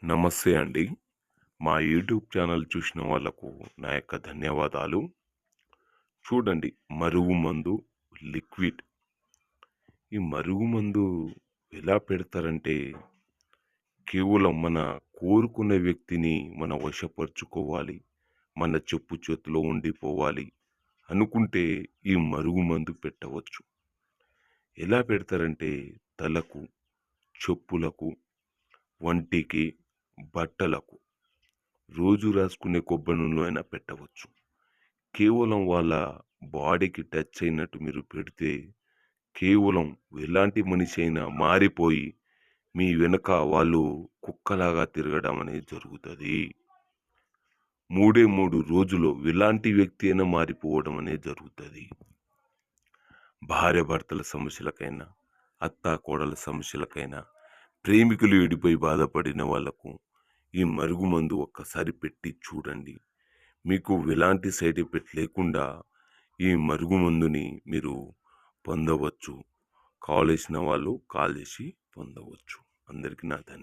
నమస్తే అండి. మా యూట్యూబ్ ఛానల్ చూసిన వాళ్ళకు నా యొక్క ధన్యవాదాలు. చూడండి, మరుగుమందు లిక్విడ్. ఈ మరుగుమందు ఎలా పెడతారంటే, కేవలం మన కోరుకునే వ్యక్తిని మనం వశపరుచుకోవాలి, మన చెప్పు చేతిలో ఉండిపోవాలి అనుకుంటే ఈ మరుగుమందు పెట్టవచ్చు. ఎలా పెడతారంటే, తలకు, చెప్పులకు, వంటికి, బట్టలకు, రోజు రాసుకునే కొబ్బరి నూనెలో అయినా పెట్టవచ్చు. కేవలం వాళ్ళ బాడీకి టచ్ అయినట్టు మీరు పెడితే, కేవలం ఎలాంటి మనిషి అయినా మారిపోయి మీ వెనక వాళ్ళు కుక్కలాగా తిరగడం అనేది జరుగుతుంది. 3 రోజుల్లో ఎలాంటి వ్యక్తి అయినా మారిపోవడం అనేది జరుగుతుంది. భార్యాభర్తల సమస్యలకైనా, అత్తాకోడల సమస్యలకైనా, ప్రేమికులు విడిపోయి బాధపడిన వాళ్ళకు ఈ మరుగుమందు ఒక్కసారి పెట్టి చూడండి. మీకు ఎలాంటి సైడ్ ఎఫెక్ట్ లేకుండా ఈ మరుగుమందుని మీరు పొందవచ్చు. కావలసిన వాళ్ళు కాల్ చేసి పొందవచ్చు. అందరికీ నా ధన్యవాదాలు.